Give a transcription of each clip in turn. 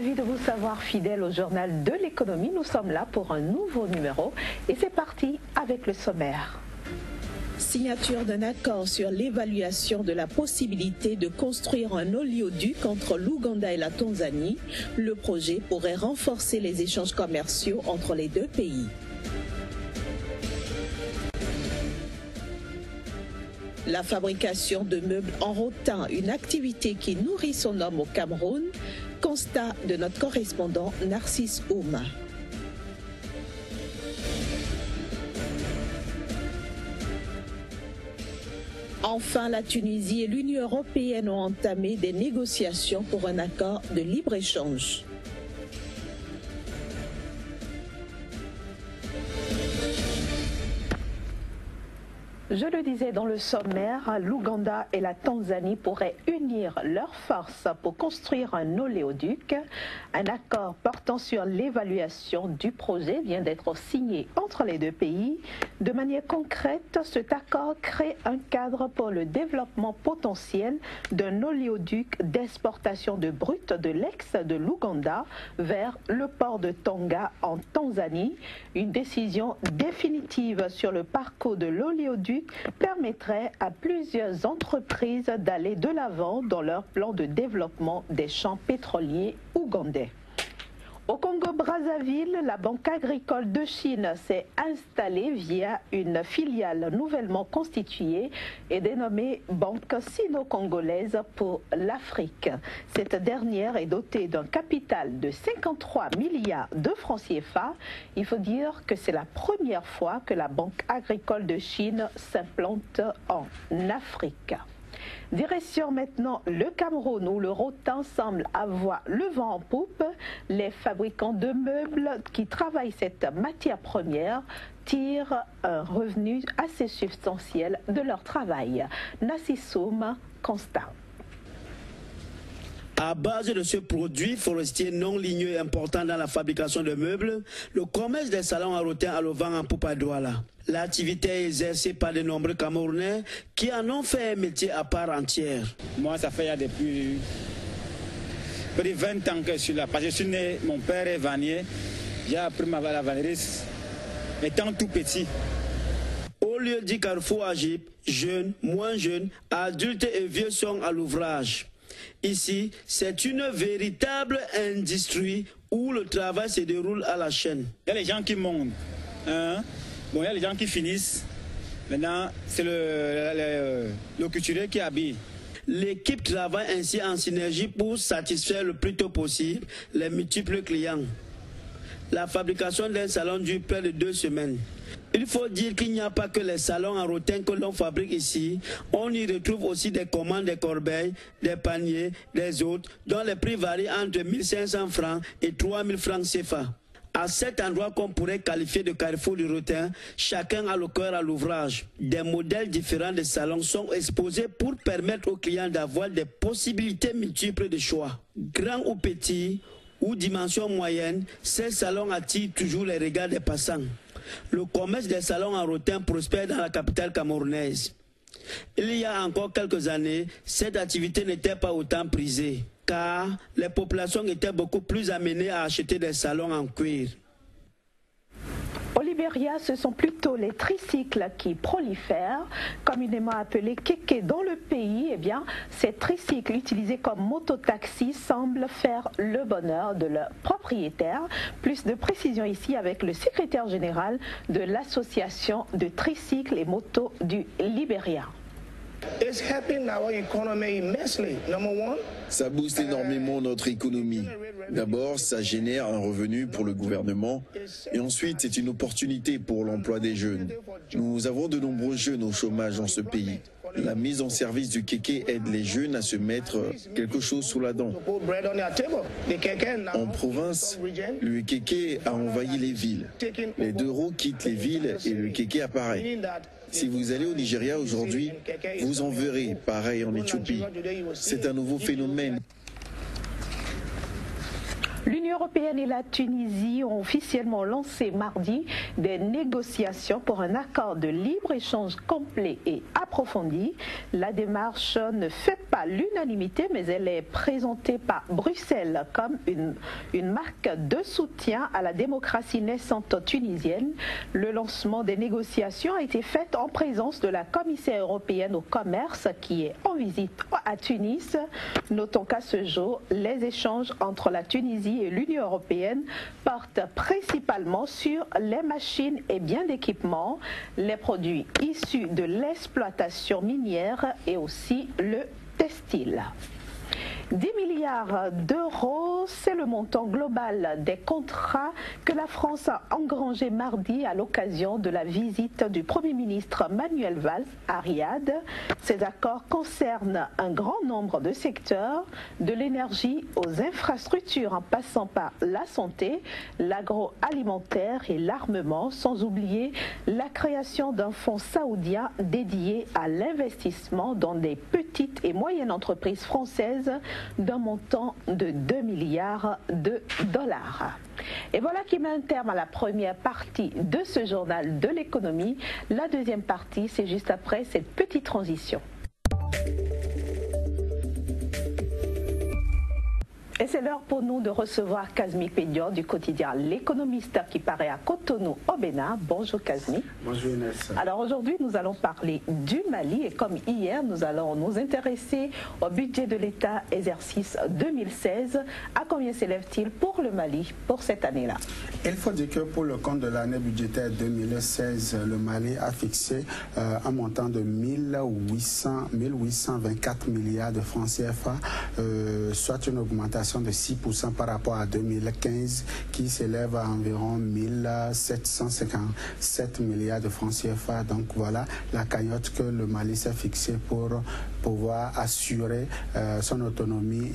Ravi de vous savoir fidèle au journal de l'économie. Nous sommes là pour un nouveau numéro et c'est parti avec le sommaire. Signature d'un accord sur l'évaluation de la possibilité de construire un oléoduc entre l'Ouganda et la Tanzanie. Le projet pourrait renforcer les échanges commerciaux entre les deux pays. La fabrication de meubles en rotin, une activité qui nourrit son homme au Cameroun. Constat de notre correspondant Narcisse Ouma. Enfin, la Tunisie et l'Union européenne ont entamé des négociations pour un accord de libre-échange. Je le disais dans le sommaire, l'Ouganda et la Tanzanie pourraient unir leurs forces pour construire un oléoduc. Un accord portant sur l'évaluation du projet vient d'être signé entre les deux pays. De manière concrète, cet accord crée un cadre pour le développement potentiel d'un oléoduc d'exportation de brut de l'ex de l'Ouganda vers le port de Tonga en Tanzanie. Une décision définitive sur le parcours de l'oléoduc permettrait à plusieurs entreprises d'aller de l'avant dans leur plan de développement des champs pétroliers ougandais. Au Congo-Brazzaville, la Banque agricole de Chine s'est installée via une filiale nouvellement constituée et dénommée Banque sino-congolaise pour l'Afrique. Cette dernière est dotée d'un capital de 53 milliards de francs CFA. Il faut dire que c'est la première fois que la Banque agricole de Chine s'implante en Afrique. Direction maintenant le Cameroun où le rotin semble avoir le vent en poupe. Les fabricants de meubles qui travaillent cette matière première tirent un revenu assez substantiel de leur travail. Nassissoum, constat. À base de ce produit forestier non ligneux important dans la fabrication de meubles, le commerce des salons à rotin a le vent en poupe à Douala. L'activité est exercée par de nombreux Camerounais qui en ont fait un métier à part entière. Moi, ça fait depuis près de 20 ans que je suis là. Parce que je suis né, mon père est vannier. J'ai appris la vannerie étant tout petit. Au lieu du carrefour Agip, jeunes, moins jeunes, adultes et vieux sont à l'ouvrage. Ici, c'est une véritable industrie où le travail se déroule à la chaîne. Il y a les gens qui montent, hein? Bon, il y a les gens qui finissent. Maintenant, c'est le couturier qui habille. L'équipe travaille ainsi en synergie pour satisfaire le plus tôt possible les multiples clients. La fabrication d'un salon dure près de 2 semaines. Il faut dire qu'il n'y a pas que les salons en rotin que l'on fabrique ici. On y retrouve aussi des commandes des corbeilles, des paniers, des hôtes, dont les prix varient entre 1500 francs et 3000 francs CFA. À cet endroit qu'on pourrait qualifier de carrefour du rotin, chacun a le cœur à l'ouvrage. Des modèles différents de salons sont exposés pour permettre aux clients d'avoir des possibilités multiples de choix. Grands ou petits, ou dimension moyenne, ces salons attirent toujours les regards des passants. Le commerce des salons en rotin prospère dans la capitale camerounaise. Il y a encore quelques années, cette activité n'était pas autant prisée, car les populations étaient beaucoup plus amenées à acheter des salons en cuir. Au Libéria, ce sont plutôt les tricycles qui prolifèrent, communément appelés kéké dans le pays. Eh bien, ces tricycles utilisés comme mototaxi semblent faire le bonheur de leurs propriétaires. Plus de précisions ici avec le secrétaire général de l'association de tricycles et motos du Libéria. Ça booste énormément notre économie. D'abord, ça génère un revenu pour le gouvernement et ensuite, c'est une opportunité pour l'emploi des jeunes. Nous avons de nombreux jeunes au chômage dans ce pays. La mise en service du kéké aide les jeunes à se mettre quelque chose sous la dent. En province, le kéké a envahi les villes. Les 2 roues quittent les villes et le kéké apparaît. Si vous allez au Nigeria aujourd'hui, vous en verrez, pareil en Éthiopie. C'est un nouveau phénomène. L'Union européenne et la Tunisie ont officiellement lancé mardi des négociations pour un accord de libre-échange complet et approfondi. La démarche ne fait pas l'unanimité, mais elle est présentée par Bruxelles comme une marque de soutien à la démocratie naissante tunisienne. Le lancement des négociations a été fait en présence de la commissaire européenne au commerce qui est en visite à Tunis. Notons qu'à ce jour, les échanges entre la Tunisie et l'Union européenne portent principalement sur les machines et biens d'équipement, les produits issus de l'exploitation minière et aussi le textile. 10 milliards d'euros, c'est le montant global des contrats que la France a engrangé mardi à l'occasion de la visite du Premier ministre Manuel Valls à Riyad. Ces accords concernent un grand nombre de secteurs, de l'énergie aux infrastructures en passant par la santé, l'agroalimentaire et l'armement, sans oublier la création d'un fonds saoudien dédié à l'investissement dans des petites et moyennes entreprises françaises d'un montant de 2 milliards de dollars. Et voilà qui met un terme à la première partie de ce journal de l'économie. La deuxième partie, c'est juste après cette petite transition. Et c'est l'heure pour nous de recevoir Kazmi Pédior du quotidien L'Économiste qui paraît à Cotonou au Bénin. Bonjour Kazmi. Bonjour Inès. Alors aujourd'hui nous allons parler du Mali et comme hier nous allons nous intéresser au budget de l'État exercice 2016. À combien s'élève-t-il pour le Mali pour cette année-là? Il faut dire que pour le compte de l'année budgétaire 2016, le Mali a fixé un montant de 1824 milliards de francs CFA, soit une augmentation de 6% par rapport à 2015 qui s'élève à environ 1757 milliards de francs CFA. Donc voilà la cagnotte que le Mali s'est fixée pour pouvoir assurer son autonomie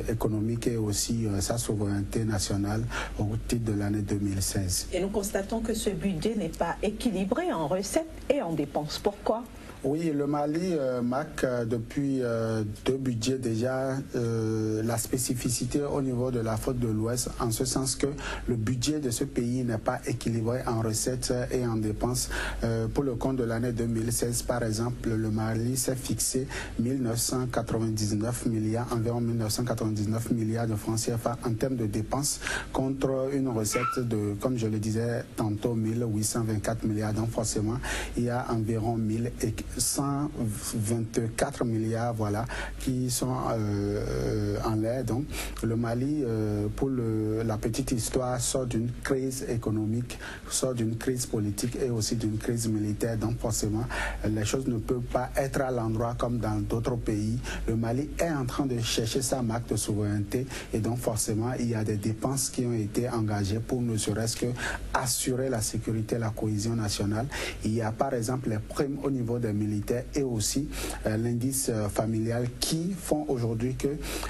économique et aussi sa souveraineté nationale au titre de l'année 2016. Et nous constatons que ce budget n'est pas équilibré en recettes et en dépenses. Pourquoi ? Oui, le Mali marque depuis deux budgets déjà la spécificité au niveau de l'Afrique de l'Ouest, en ce sens que le budget de ce pays n'est pas équilibré en recettes et en dépenses. Pour le compte de l'année 2016, par exemple, le Mali s'est fixé 1999 milliards, environ 1999 milliards de francs CFA en termes de dépenses, contre une recette de, comme je le disais tantôt, 1824 milliards. Donc forcément, il y a environ 124 milliards, voilà, qui sont en l'air. Donc le Mali, pour la petite histoire, sort d'une crise économique, sort d'une crise politique et aussi d'une crise militaire. Donc forcément, les choses ne peuvent pas être à l'endroit comme dans d'autres pays. Le Mali est en train de chercher sa marque de souveraineté et donc forcément, il y a des dépenses qui ont été engagées pour ne serait-ce que assurer la sécurité et la cohésion nationale. Il y a par exemple les primes au niveau des militaires et aussi l'indice familial qui font aujourd'hui que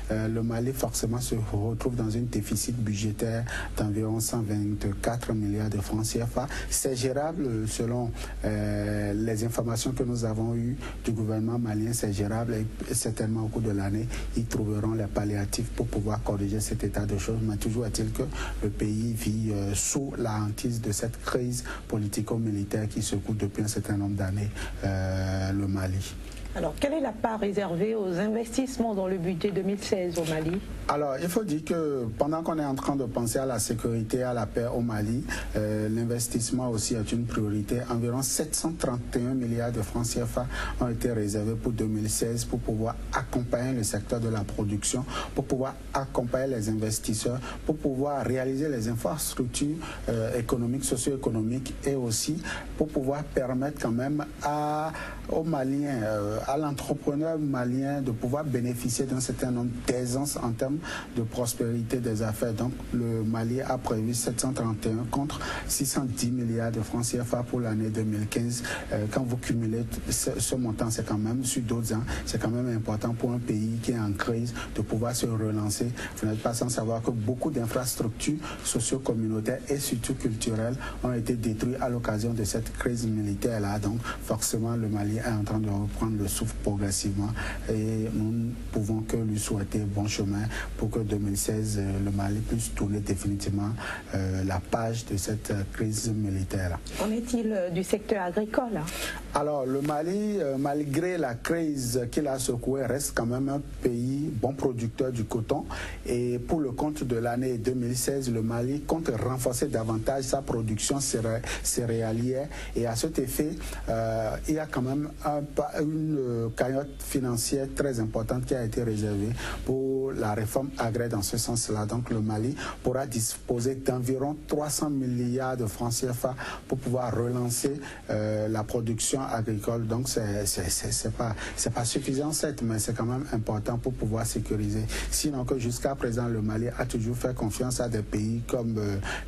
le Mali forcément se retrouve dans un déficit budgétaire d'environ 124 milliards de francs CFA. C'est gérable selon les informations que nous avons eues du gouvernement malien, c'est gérable et certainement au cours de l'année, ils trouveront les palliatifs pour pouvoir corriger cet état de choses. Mais toujours est-il que le pays vit sous la hantise de cette crise politico-militaire qui secoue depuis un certain nombre d'années le Mali. Alors, quelle est la part réservée aux investissements dans le budget 2016 au Mali? Alors, il faut dire que pendant qu'on est en train de penser à la sécurité, à la paix au Mali, l'investissement aussi est une priorité. Environ 731 milliards de francs CFA ont été réservés pour 2016 pour pouvoir accompagner le secteur de la production, pour pouvoir accompagner les investisseurs, pour pouvoir réaliser les infrastructures économiques, socio-économiques et aussi pour pouvoir permettre quand même aux Maliens, à l'entrepreneur malien de pouvoir bénéficier d'un certain nombre d'aisance en termes de prospérité des affaires. Donc le Mali a prévu 731 contre 610 milliards de francs CFA pour l'année 2015. Quand vous cumulez ce montant, c'est quand même, sur d'autres ans, c'est quand même important pour un pays qui est en crise de pouvoir se relancer. Vous n'êtes pas sans savoir que beaucoup d'infrastructures socio-communautaires et surtout culturelles ont été détruites à l'occasion de cette crise militaire-là. Donc forcément, le Mali est en train de reprendre le souffle progressivement et nous pouvons que lui souhaiter bon chemin pour que 2016, le Mali puisse tourner définitivement la page de cette crise militaire. En est-il du secteur agricole? Alors, le Mali, malgré la crise qu'il a secouée, reste quand même un pays bon producteur du coton. Et pour le compte de l'année 2016, le Mali compte renforcer davantage sa production céréalière. Et à cet effet, il y a quand même une cagnotte financière très importante qui a été réservée pour la réforme agraire dans ce sens-là. Donc, le Mali pourra disposer d'environ 300 milliards de francs CFA pour pouvoir relancer la production agricole. Donc c'est pas suffisant certes, mais c'est quand même important pour pouvoir sécuriser. Sinon que jusqu'à présent le Mali a toujours fait confiance à des pays comme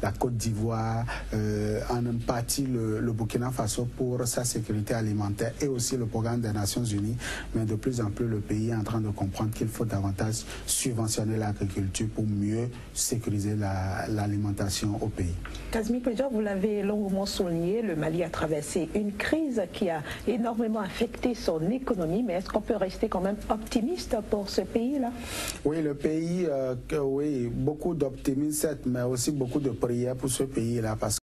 la Côte d'Ivoire, en partie le Burkina Faso pour sa sécurité alimentaire et aussi le programme des Nations Unies. Mais de plus en plus le pays est en train de comprendre qu'il faut davantage subventionner l'agriculture pour mieux sécuriser l'alimentation au pays. Kazmi Pedja, vous l'avez longuement souligné, le Mali a traversé une crise qui a énormément affecté son économie, mais est-ce qu'on peut rester quand même optimiste pour ce pays-là? Oui, le pays, oui, beaucoup d'optimisme, mais aussi beaucoup de prières pour ce pays-là, parce